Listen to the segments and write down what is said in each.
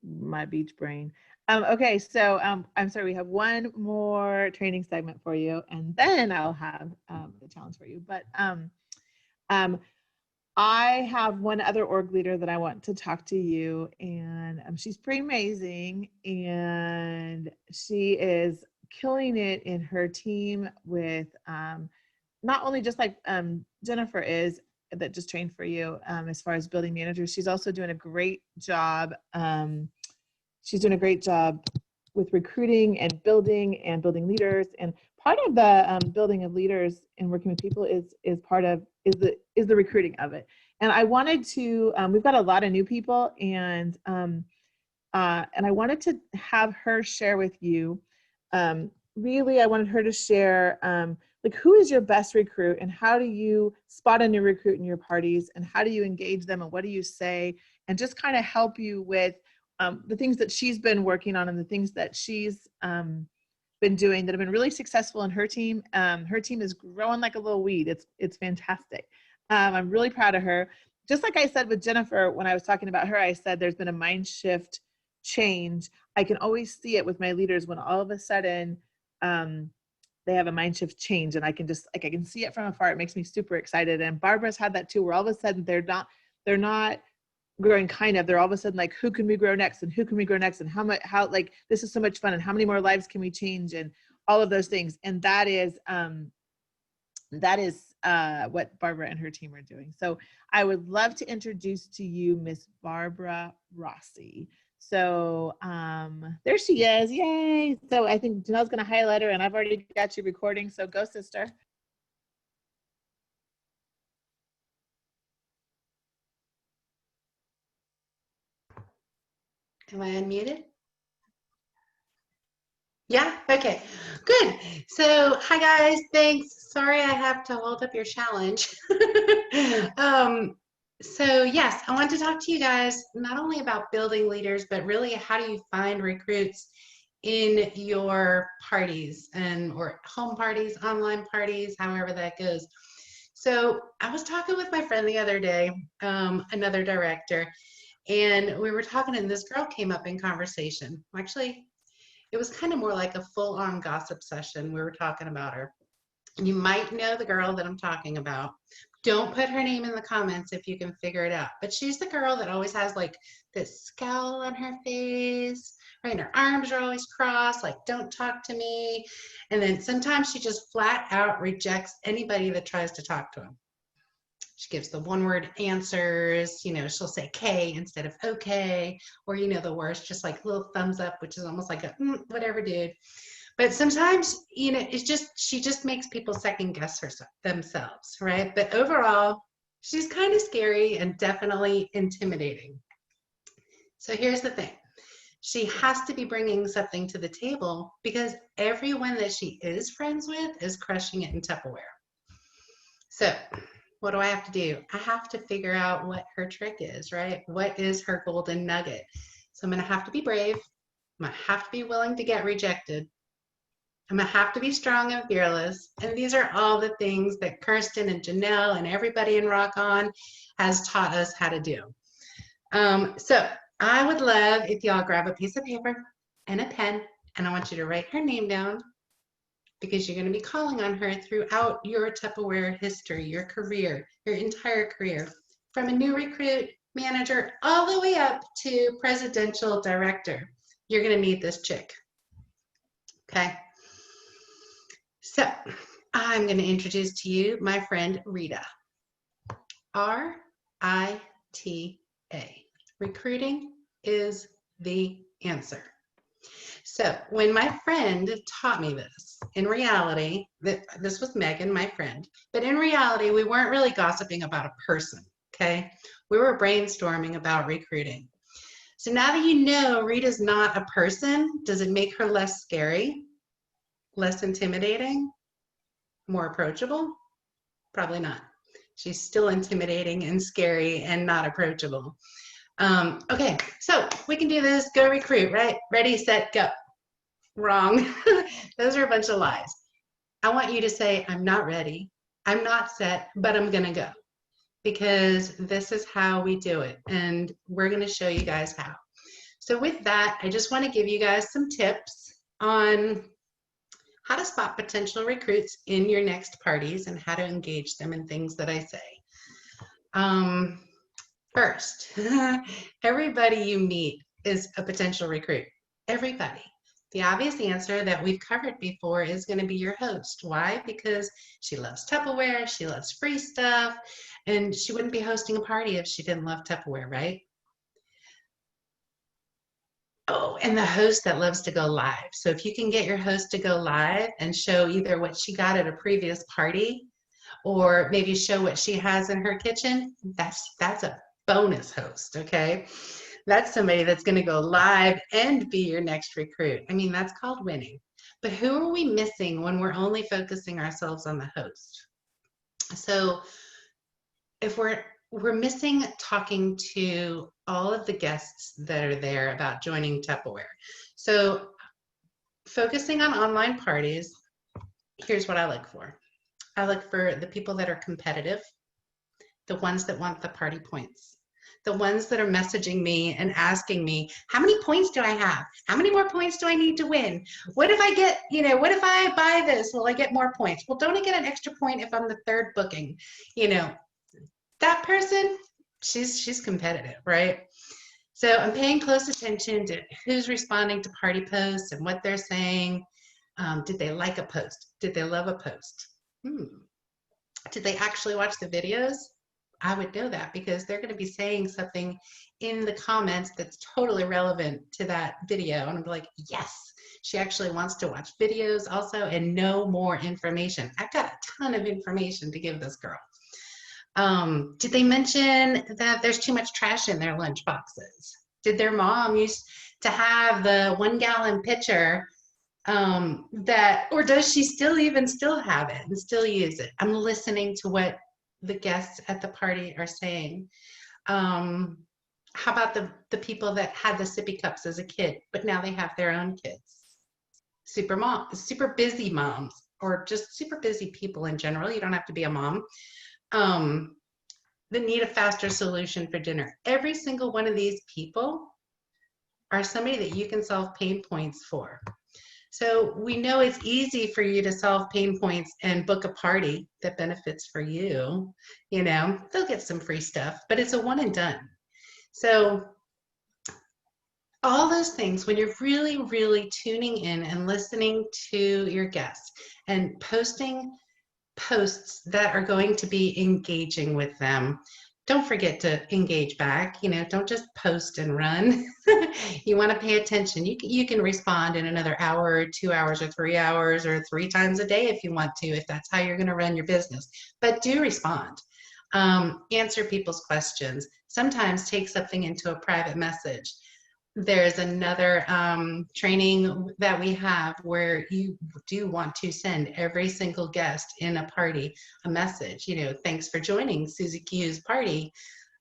my beach brain. Okay, so I'm sorry, we have one more training segment for you, and then I'll have the challenge for you. But um, I have one other org leader that I want to talk to you, and she's pretty amazing, and she is killing it in her team with not only just like Jennifer is that just trained for you as far as building managers. She's also doing a great job. She's doing a great job with recruiting and building leaders. And part of the building of leaders and working with people is part of is the recruiting of it. And I wanted to we've got a lot of new people, and I wanted to have her share with you. Really, I wanted her to share like who is your best recruit, and how do you spot a new recruit in your parties, and how do you engage them, and what do you say, and just kind of help you with the things that she's been working on and the things that she's been doing that have been really successful in her team. Her team is growing like a little weed. It's fantastic. I'm really proud of her. Just like I said with Jennifer, when I was talking about her, I said there's been a mind shift change. I can always see it with my leaders when all of a sudden they have a mind shift change, and I can just like I can see it from afar. It makes me super excited. And Barbara's had that too, where all of a sudden they're not growing they're all of a sudden like, who can we grow next, and who can we grow next, and how like this is so much fun, and how many more lives can we change, and all of those things. And that is what Barbara and her team are doing. So I would love to introduce to you Miss Barbara Rossi. So there she is. Yay. So I think Janelle's going to highlight her, and I've already got you recording. So go, sister. Am I unmuted? Yeah, okay, good. So hi guys, thanks. Sorry I have to hold up your challenge. So yes, I want to talk to you guys not only about building leaders, but really how do you find recruits in your parties or home parties, online parties, however that goes. So I was talking with my friend the other day, another director, and we were talking, and this girl came up in conversation. Actually, it was kind of more like a full-on gossip session. We were talking about her. You might know the girl that I'm talking about. Don't put her name in the comments if you can figure it out. But she's the girl that always has like this scowl on her face, right? And her arms are always crossed, like, don't talk to me. And then sometimes she just flat out rejects anybody that tries to talk to him. She gives the one-word answers, she'll say K instead of okay, or the worst, just like little thumbs up, which is almost like a whatever, dude. But sometimes, it's just, she just makes people second guess themselves, right? But overall, she's kind of scary and definitely intimidating. So here's the thing. She has to be bringing something to the table because everyone that she is friends with is crushing it in Tupperware. So what do I have to do? I have to figure out what her trick is, right? What is her golden nugget? So I'm going to have to be brave. I'm going to have to be willing to get rejected. I'm going to have to be strong and fearless. And these are all the things that Kirsten and Janelle and everybody in Rock On has taught us how to do. So I would love if y'all grab a piece of paper and a pen, and I want you to write her name down, because you're going to be calling on her throughout your Tupperware history, your career, your entire career, from a new recruit, manager, all the way up to presidential director. You're going to meet this chick. Okay. So I'm going to introduce to you my friend Rita. R-I-T-A. Recruiting is the answer. So when my friend taught me this, in reality, this was Megan, my friend, but in reality, we weren't really gossiping about a person, okay? We were brainstorming about recruiting. So now that you know Rita's not a person, does it make her less scary, less intimidating, more approachable? Probably not. She's still intimidating and scary and not approachable. Okay, so we can do this. Go recruit, right? Ready, set, go. Wrong. Those are a bunch of lies. I want you to say, I'm not ready, I'm not set, but I'm gonna go, because this is how we do it, and we're gonna show you guys how. So with that, I just want to give you guys some tips on how to spot potential recruits in your next parties and how to engage them in things that I say. First, everybody you meet is a potential recruit. Everybody. The obvious answer that we've covered before is going to be your host. Why? Because she loves Tupperware, she loves free stuff, and she wouldn't be hosting a party if she didn't love Tupperware, right? Oh, and the host that loves to go live. So if you can get your host to go live and show either what she got at a previous party or maybe show what she has in her kitchen, that's a bonus host, okay? That's somebody that's going to go live and be your next recruit. I mean, that's called winning. But who are we missing when we're only focusing ourselves on the host? So if we're missing talking to all of the guests that are there about joining Tupperware. So focusing on online parties, here's what I look for. I look for the people that are competitive, the ones that want the party points, the ones that are messaging me and asking me, how many points do I have? How many more points do I need to win? What if I get, what if I buy this? Will I get more points? Well, don't I get an extra point if I'm the third booking? That person, she's competitive, right? So I'm paying close attention to who's responding to party posts and what they're saying. Did they like a post? Did they love a post? Did they actually watch the videos? I would know that because they're going to be saying something in the comments that's totally relevant to that video. And I'm like, yes, she actually wants to watch videos also and know more information. I've got a ton of information to give this girl. Did they mention that there's too much trash in their lunch boxes? Did their mom used to have the 1-gallon pitcher or does she still have it and still use it? I'm listening to what the guests at the party are saying. How about the people that had the sippy cups as a kid, but now they have their own kids? Super busy moms, or just super busy people in general. You don't have to be a mom. That need a faster solution for dinner. Every single one of these people are somebody that you can solve pain points for. So we know it's easy for you to solve pain points and book a party that benefits for you. They'll get some free stuff, but it's a one and done. So all those things, when you're really, really tuning in and listening to your guests and posting posts that are going to be engaging with them, don't forget to engage back. Don't just post and run. You want to pay attention. You can respond in another hour or 2 hours or 3 hours or 3 times a day if you want to, if that's how you're going to run your business. But do respond. Answer people's questions. Sometimes take something into a private message. There's another training that we have where you do want to send every single guest in a party a message. Thanks for joining Susie Q's party.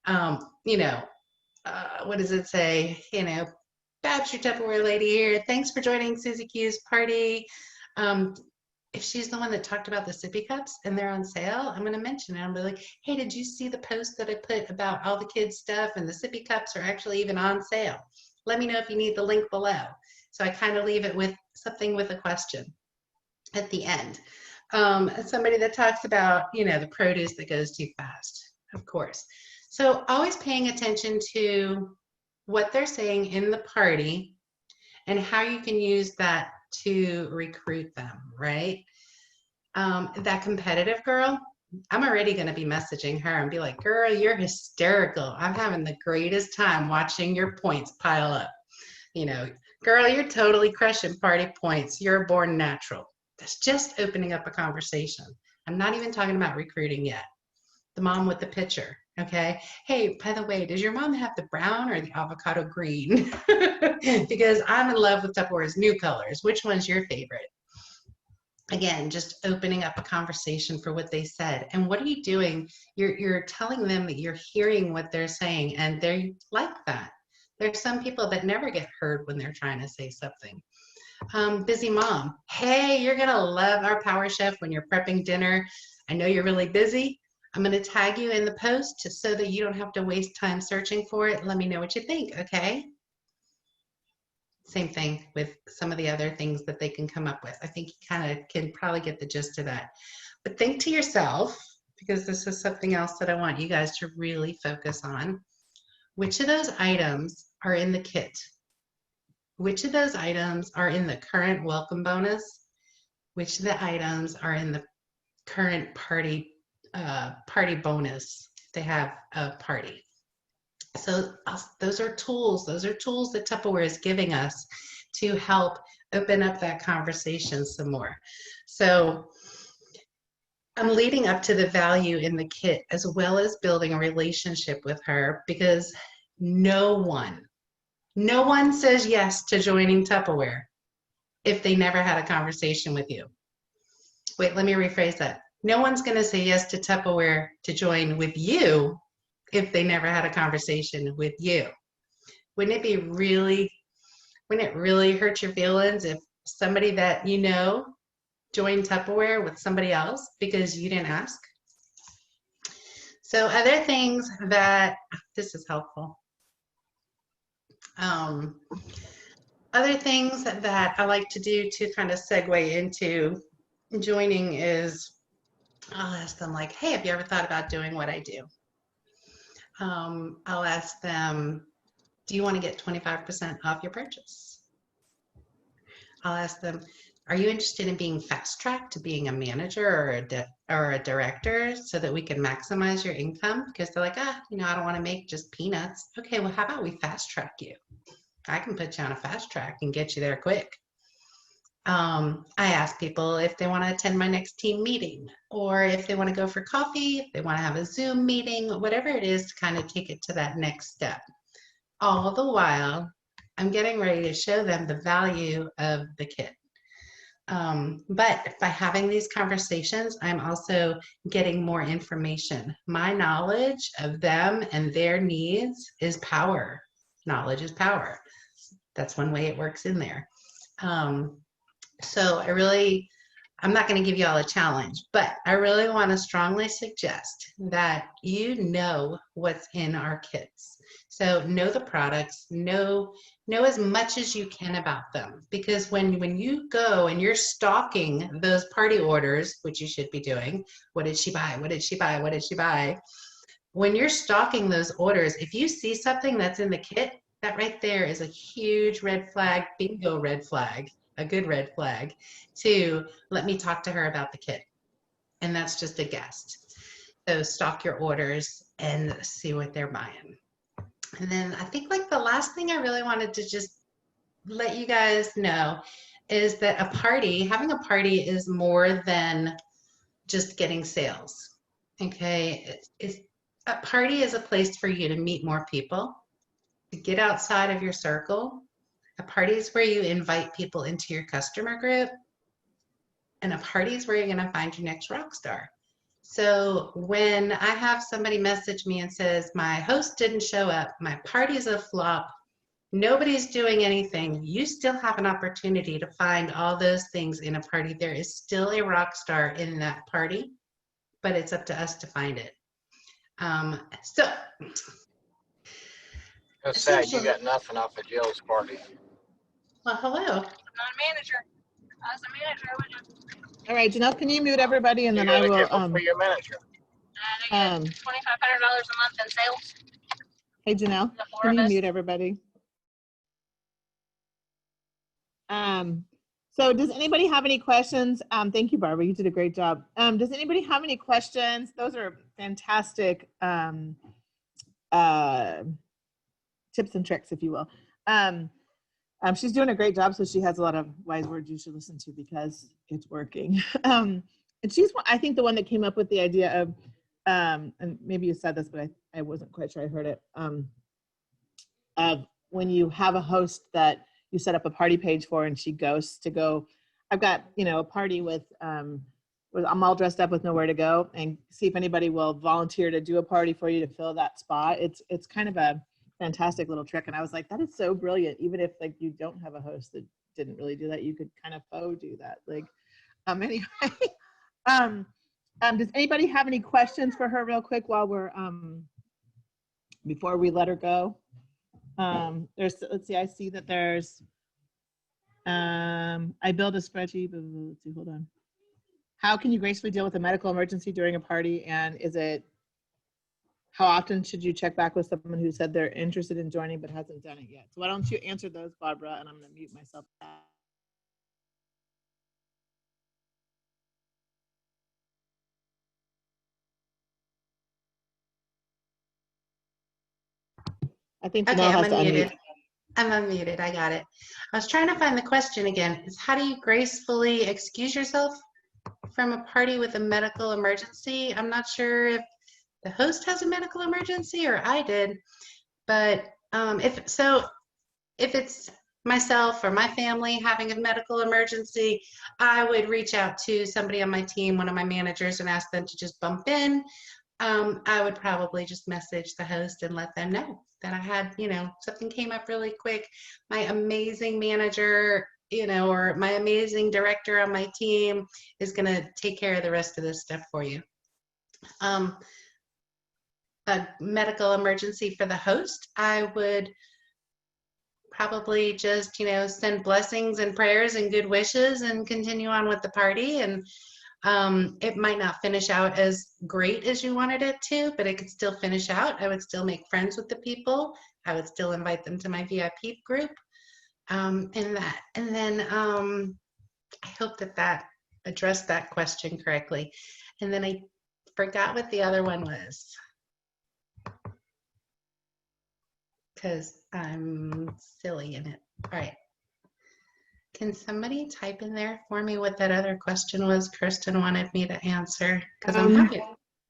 What does it say? That's your Tupperware lady here. Thanks for joining Susie Q's party. If she's the one that talked about the sippy cups and they're on sale, I'm going to mention it. I'll be like, hey, did you see the post that I put about all the kids' stuff, and the sippy cups are actually even on sale? Let me know if you need the link below. So I kind of leave it with something with a question at the end. Somebody that talks about, the produce that goes too fast, of course. So always paying attention to what they're saying in the party and how you can use that to recruit them, right? That competitive girl, I'm already going to be messaging her and be like, girl, you're hysterical. I'm having the greatest time watching your points pile up. Girl, you're totally crushing party points. You're born natural. That's just opening up a conversation. I'm not even talking about recruiting yet. The mom with the pitcher, okay? Hey, by the way, does your mom have the brown or the avocado green? Because I'm in love with Tupperware's new colors. Which one's your favorite? Again, just opening up a conversation for what they said. And what are you doing? You're telling them that you're hearing what they're saying, and they like that. There's some people that never get heard when they're trying to say something. Busy mom. Hey, you're going to love our Power Chef when you're prepping dinner. I know you're really busy. I'm going to tag you in the post so that you don't have to waste time searching for it. Let me know what you think, okay? same thing with some of the other things that they can come up with. I think you kind of can probably get the gist of that. But think to yourself, because this is something else that I want you guys to really focus on. Which of those items are in the kit? Which of those items are in the current welcome bonus? Which of the items are in the current party bonus? They have a party. So those are tools. Those are tools that Tupperware is giving us to help open up that conversation some more. So I'm leading up to the value in the kit as well as building a relationship with her, because no one says yes to joining Tupperware if they never had a conversation with you. Wait, let me rephrase that. No one's going to say yes to Tupperware to join with you if they never had a conversation with you. Wouldn't it really hurt your feelings if somebody that you know joined Tupperware with somebody else because you didn't ask? So other things that, this is helpful. Other things that I like to do to kind of segue into joining is I'll ask them like, hey, have you ever thought about doing what I do? I'll ask them, do you want to get 25% off your purchase? I'll ask them, are you interested in being fast-tracked to being a manager or a director so that we can maximize your income? Because they're like, I don't want to make just peanuts. Okay, well, how about we fast-track you? I can put you on a fast track and get you there quick. I ask people if they want to attend my next team meeting, or if they want to go for coffee, if they want to have a Zoom meeting, whatever it is to kind of take it to that next step. All the while, I'm getting ready to show them the value of the kit. But by having these conversations, I'm also getting more information. My knowledge of them and their needs is power. Knowledge is power. That's one way it works in there. So I'm not going to give you all a challenge, but I really want to strongly suggest that you know what's in our kits. So know the products, know as much as you can about them, because when you go and you're stalking those party orders, which you should be doing, what did she buy? What did she buy? What did she buy? When you're stalking those orders, if you see something that's in the kit, that right there is a huge red flag, bingo red flag, a good red flag, to let me talk to her about the kit. And that's just a guest. So stock your orders and see what they're buying. And then I think like the last thing I really wanted to just let you guys know is that having a party is more than just getting sales. Okay, a party is a place for you to meet more people, to get outside of your circle. A party is where you invite people into your customer group, and a party is where you're going to find your next rock star. So when I have somebody message me and says, my host didn't show up, my party's a flop, nobody's doing anything, you still have an opportunity to find all those things in a party. There is still a rock star in that party, but it's up to us to find it. That's sad. You got nothing off of Jill's party. Well, hello. I'm not a manager. As a manager, I would. All right, Janelle, can you mute everybody and then I will. For your manager. I get $2,500 a month in sales. Hey, Janelle, can you mute everybody? So does anybody have any questions? Thank you, Barbara. You did a great job. Does anybody have any questions? Those are fantastic tips and tricks, if you will. She's doing a great job, so she has a lot of wise words you should listen to because it's working. And she's, I think, the one that came up with the idea of, and maybe you said this, but I wasn't quite sure I heard it, of when you have a host that you set up a party page for and she goes to go, I've got, a party with I'm all dressed up with nowhere to go, and see if anybody will volunteer to do a party for you to fill that spot. It's kind of a fantastic little trick. And I was like, that is so brilliant. Even if like you don't have a host that didn't really do that, you could kind of do that. Like, anyway, does anybody have any questions for her real quick while we're, before we let her go? Let's see, I see that there's I build a spreadsheet. Let's see, hold on. How can you gracefully deal with a medical emergency during a party? And how often should you check back with someone who said they're interested in joining but hasn't done it yet? So why don't you answer those, Barbara? And I'm going to mute myself. I think Okay, Janelle I'm has to unmuted. unmute. I'm unmuted. I got it. I was trying to find the question again. Is how do you gracefully excuse yourself from a party with a medical emergency? I'm not sure if the host has a medical emergency or I did, but if it's myself or my family having a medical emergency, I would reach out to somebody on my team, one of my managers, and ask them to just bump in. I would probably just message the host and let them know that I had, something came up really quick. My amazing manager, or my amazing director on my team is going to take care of the rest of this stuff for you. A medical emergency for the host, I would probably just, send blessings and prayers and good wishes and continue on with the party. And it might not finish out as great as you wanted it to, but it could still finish out. I would still make friends with the people. I would still invite them to my VIP group. And then I hope that addressed that question correctly. And then I forgot what the other one was, because I'm silly in it. All right. Can somebody type in there for me what that other question was Kirsten wanted me to answer? Because I'm happy.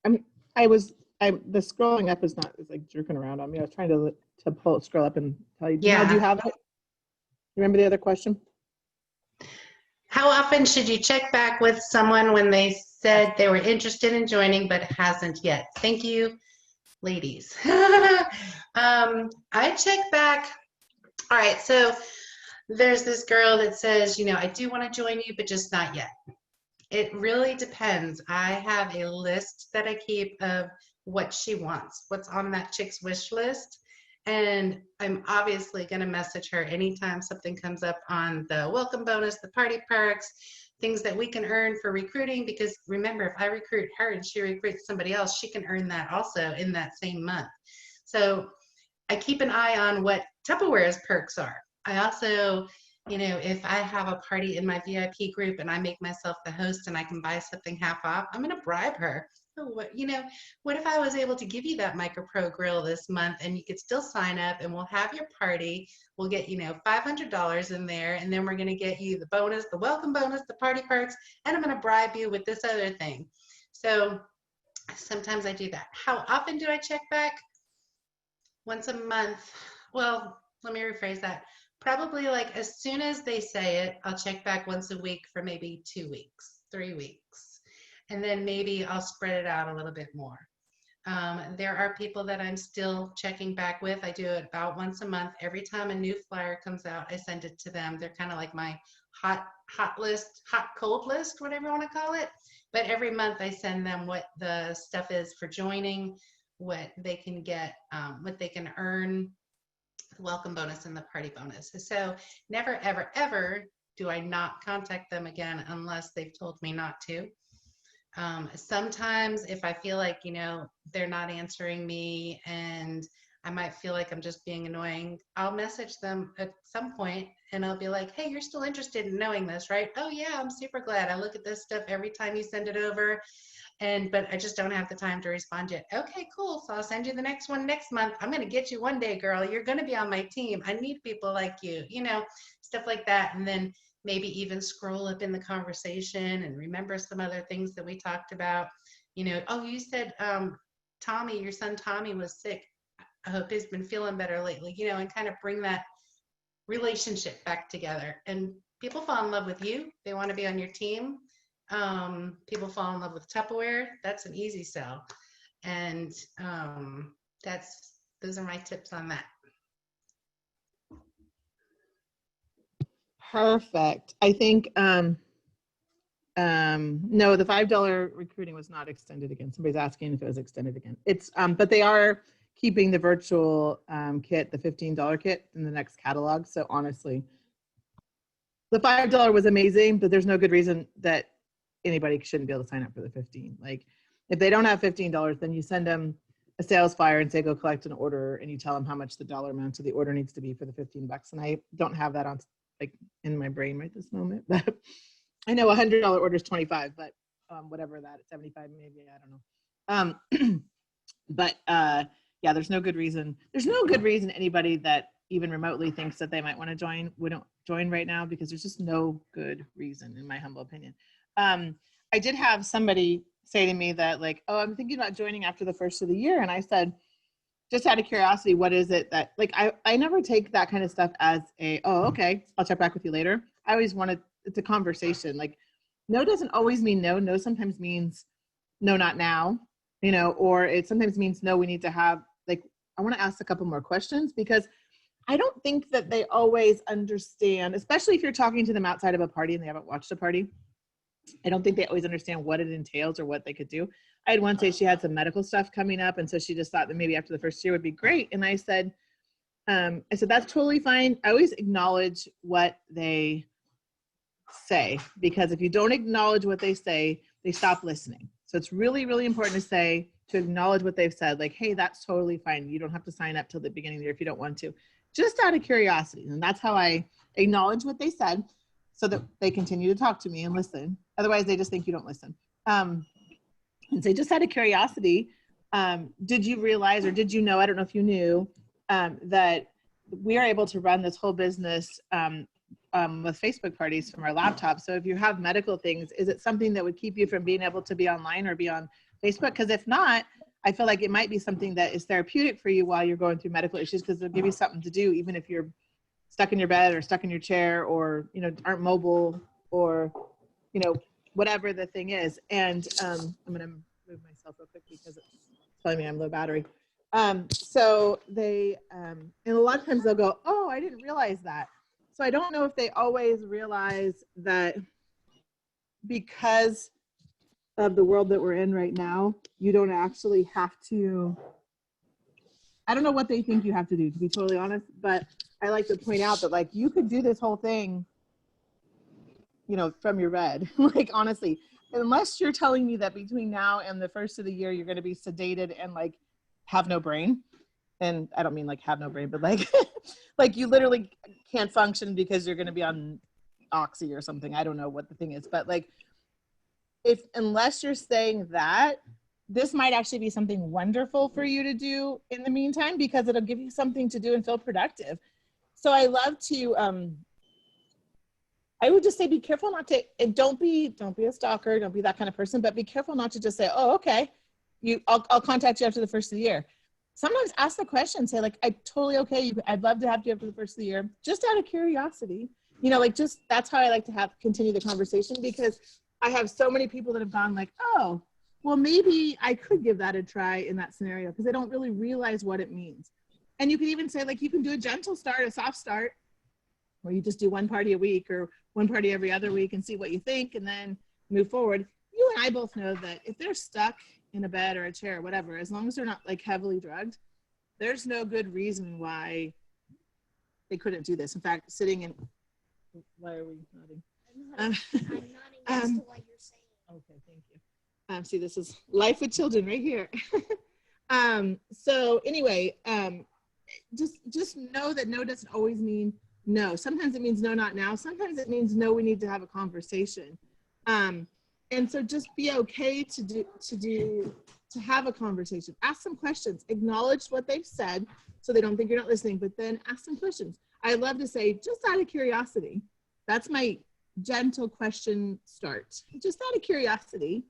The scrolling up is like jerking around on me. I was trying to scroll up and tell you. Yeah. Janelle, do you have it? Remember the other question? How often should you check back with someone when they said they were interested in joining but hasn't yet? Thank you, ladies. I check back. All right, so there's this girl that says, I do want to join you, but just not yet. It really depends. I have a list that I keep of what she wants, what's on that chick's wish list. And I'm obviously going to message her anytime something comes up on the welcome bonus, the party perks, things that we can earn for recruiting. Because remember, if I recruit her and she recruits somebody else, she can earn that also in that same month. So I keep an eye on what Tupperware's perks are. I also, if I have a party in my VIP group and I make myself the host and I can buy something half off, I'm going to bribe her. Oh, what if I was able to give you that Micro Pro grill this month and you could still sign up and we'll have your party. We'll get, $500 in there, and then we're going to get you the bonus, the welcome bonus, the party perks, and I'm going to bribe you with this other thing. So sometimes I do that. How often do I check back? Once a month. Well, let me rephrase that. Probably like as soon as they say it, I'll check back once a week for maybe 2 weeks, 3 weeks. And then maybe I'll spread it out a little bit more. There are people that I'm still checking back with. I do it about once a month. Every time a new flyer comes out, I send it to them. They're kind of like my hot list, hot cold list, whatever you want to call it. But every month I send them what the stuff is for joining, what they can get, what they can earn, the welcome bonus and the party bonus. So never, ever, ever do I not contact them again unless they've told me not to. Sometimes if I feel like, they're not answering me and I might feel like I'm just being annoying, I'll message them at some point and I'll be like, hey, you're still interested in knowing this, right? Oh yeah, I'm super glad. I look at this stuff every time you send it over. But I just don't have the time to respond yet. Okay, cool. So I'll send you the next one next month. I'm going to get you one day, girl. You're going to be on my team. I need people like you, stuff like that. And then maybe even scroll up in the conversation and remember some other things that we talked about. Oh, you said Tommy, your son Tommy was sick. I hope he's been feeling better lately, and kind of bring that relationship back together. And people fall in love with you. They want to be on your team. People fall in love with Tupperware. That's an easy sell. And those are my tips on that. Perfect. I think no, the $5 recruiting was not extended again. Somebody's asking if it was extended again. It's but they are keeping the virtual kit, the $15 kit, in the next catalog. So honestly, the $5 was amazing, but there's no good reason that anybody shouldn't be able to sign up for the 15. Like if they don't have $15, then you send them a sales flyer and say, go collect an order, and you tell them how much the dollar amount of the order needs to be for the $15. And I don't have that on like in my brain right this moment, but I know $100 order is 25, but whatever that 75 maybe, I don't know. But yeah, there's no good reason. There's no good reason anybody that even remotely thinks that they might want to join wouldn't join right now, because there's just no good reason, in my humble opinion. I did have somebody say to me that like, oh, I'm thinking about joining after the first of the year. And I said, just out of curiosity, what is it that like, I never take that kind of stuff as a, oh, okay, I'll check back with you later. I always wanted, it's a conversation. Like no doesn't always mean no. No sometimes means no, not now, you know, or it sometimes means no, we need to have like, I want to ask a couple more questions, because I don't think that they always understand, especially if you're talking to them outside of a party and they haven't watched a party. I don't think they always understand what it entails or what they could do. I had one say she had some medical stuff coming up, and so she just thought that maybe after the first year would be great. And I said, that's totally fine. I always acknowledge what they say, because if you don't acknowledge what they say, they stop listening. So it's really, really important to acknowledge what they've said. Like, hey, that's totally fine. You don't have to sign up till the beginning of the year if you don't want to, just out of curiosity. And that's how I acknowledge what they said, so that they continue to talk to me and listen. Otherwise, they just think you don't listen. And say, just out of curiosity, did you realize, or did you know, I don't know if you knew, that we are able to run this whole business with Facebook parties from our laptop. So if you have medical things, is it something that would keep you from being able to be online or be on Facebook? Because if not, I feel like it might be something that is therapeutic for you while you're going through medical issues, because it'll give you something to do, even if you're stuck in your bed or stuck in your chair, or, you know, aren't mobile, or, you know, whatever the thing is. And I'm going to move myself real quick because it's telling me I'm low battery. So they, and a lot of times they'll go, oh, I didn't realize that. So I don't know if they always realize that because of the world that we're in right now, you don't actually have to, I don't know what they think you have to do, to be totally honest, but I like to point out that like you could do this whole thing, you know, from your bed. Like honestly, unless you're telling me that between now and the first of the year you're going to be sedated and like have no brain. And I don't mean like have no brain, but like like you literally can't function because you're going to be on oxy or something. I don't know what the thing is, but like unless you're saying that, this might actually be something wonderful for you to do in the meantime, because it'll give you something to do and feel productive. So I love to, I would just say, be careful not to, and don't be a stalker, don't be that kind of person, but be careful not to just say, oh, okay, I'll contact you after the first of the year. Sometimes ask the question, say like, I'm totally okay. I'd love to have you after the first of the year, just out of curiosity, you know, like just, that's how I like to continue the conversation, because I have so many people that have gone like, oh, well, maybe I could give that a try in that scenario, because they don't really realize what it means. And you can even say like, you can do a gentle start, a soft start, where you just do one party a week or one party every other week and see what you think, and then move forward. You and I both know that if they're stuck in a bed or a chair or whatever, as long as they're not like heavily drugged, there's no good reason why they couldn't do this. In fact, sitting in, why are we nodding? I'm nodding yes to what you're saying. Okay, thank you. See, this is life with children right here. So anyway, just know that no doesn't always mean no. Sometimes it means no, not now. Sometimes it means no, we need to have a conversation. And so just be okay to have a conversation. Ask some questions. Acknowledge what they've said so they don't think you're not listening, but then ask some questions. I love to say, just out of curiosity. That's my gentle question start. Just out of curiosity.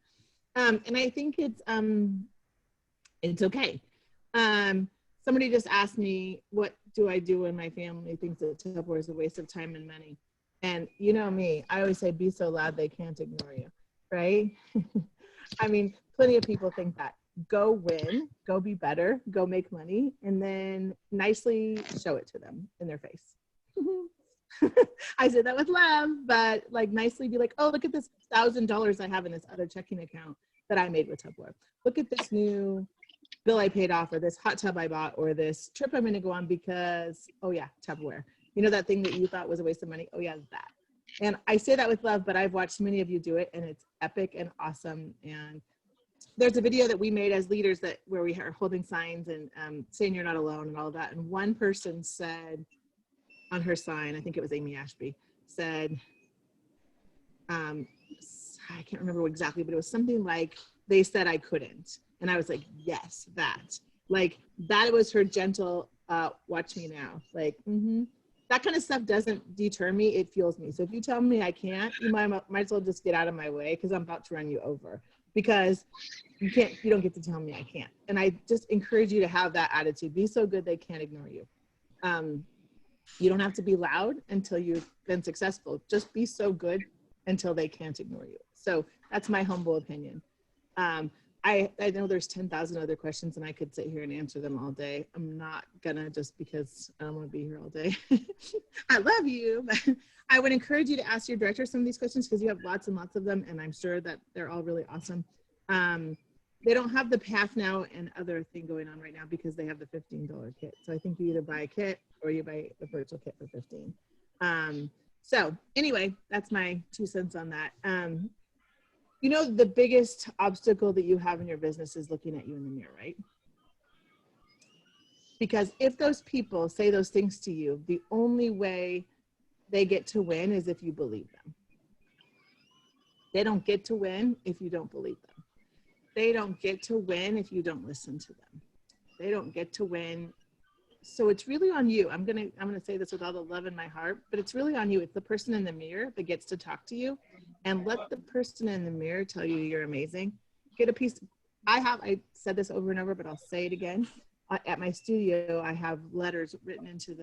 And I think it's okay. Somebody just asked me, what do I do when my family thinks that Tupperware is a waste of time and money? And you know me, I always say, be so loud they can't ignore you, right? I mean, plenty of people think that. Go win, go be better, go make money, and then nicely show it to them in their face. I say that with love, but like nicely be like, oh, look at this $1,000 I have in this other checking account that I made with Tupperware. Look at this new bill I paid off, or this hot tub I bought, or this trip I'm going to go on because, oh yeah, Tupperware. You know that thing that you thought was a waste of money? Oh yeah, that. And I say that with love, but I've watched many of you do it, and it's epic and awesome. And there's a video that we made as leaders where we are holding signs and saying you're not alone and all of that. And one person said on her sign, I think it was Amy Ashby, said, I can't remember exactly, but it was something like, they said I couldn't. And I was like, yes, that. Like, that was her gentle, watch me now. Like, that kind of stuff doesn't deter me, it fuels me. So if you tell me I can't, you might as well just get out of my way, because I'm about to run you over. Because you don't get to tell me I can't. And I just encourage you to have that attitude. Be so good they can't ignore you. You don't have to be loud until you've been successful. Just be so good until they can't ignore you. So that's my humble opinion. I know there's 10,000 other questions and I could sit here and answer them all day. I'm not gonna, just because I don't want to be here all day. I love you. But I would encourage you to ask your director some of these questions, because you have lots and lots of them, and I'm sure that they're all really awesome. They don't have the Path Now and other thing going on right now because they have the $15 kit. So I think you either buy a kit or you buy a virtual kit for $15. So anyway, that's my 2 cents on that. You know, the biggest obstacle that you have in your business is looking at you in the mirror, right? Because if those people say those things to you, the only way they get to win is if you believe them. They don't get to win if you don't believe them. They don't get to win if you don't listen to them. They don't get to win. So it's really on you. I'm gonna say this with all the love in my heart, but it's really on you. It's the person in the mirror that gets to talk to you, and let the person in the mirror tell you you're amazing. Get a piece. I said this over and over, but I'll say it again. At my studio, I have letters written into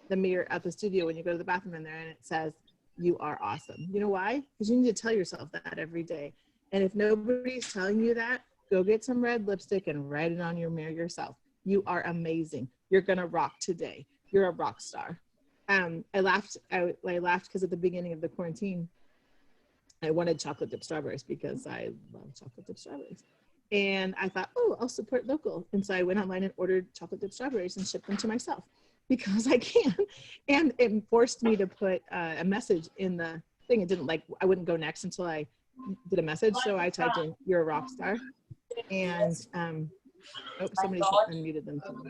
the mirror at the studio when you go to the bathroom in there, and it says, "You are awesome." You know why? Because you need to tell yourself that every day. And if nobody's telling you that, go get some red lipstick and write it on your mirror yourself. You are amazing. You're gonna rock today. You're a rock star. I laughed because at the beginning of the quarantine, I wanted chocolate dip strawberries because I love chocolate dip strawberries. And I thought, oh, I'll support local. And so I went online and ordered chocolate dip strawberries and shipped them to myself because I can. And it forced me to put a message in the thing. It didn't I wouldn't go next until I did a message. So I typed in, "You're a rock star." And somebody's unmuted themselves.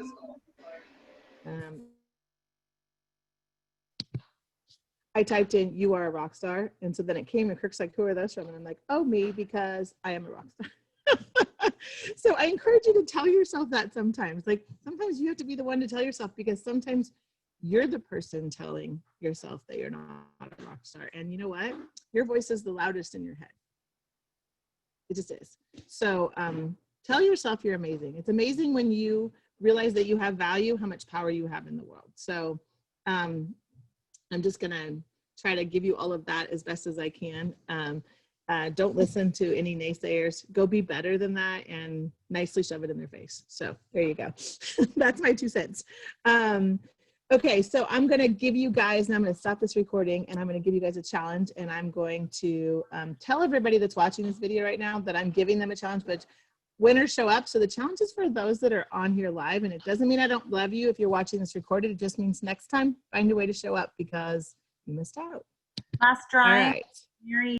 I typed in, "You are a rock star." And so then it came, and Kirk's like, "Who are those from?" And I'm like, "Oh, me, because I am a rock star." So I encourage you to tell yourself that sometimes. Like, sometimes you have to be the one to tell yourself, because sometimes you're the person telling yourself that you're not a rock star. And you know what? Your voice is the loudest in your head. It just is. So tell yourself you're amazing. It's amazing when you realize that you have value, how much power you have in the world. So I'm just gonna try to give you all of that as best as I can. Don't listen to any naysayers. Go be better than that and nicely shove it in their face. So there you go. That's my 2 cents. Okay, so I'm gonna give you guys, and I'm gonna stop this recording, and I'm gonna give you guys a challenge, and I'm going to tell everybody that's watching this video right now that I'm giving them a challenge, but winners show up. So the challenge is for those that are on here live, and it doesn't mean I don't love you if you're watching this recorded. It just means next time, find a way to show up, because you missed out. Last drawing. All right. Mary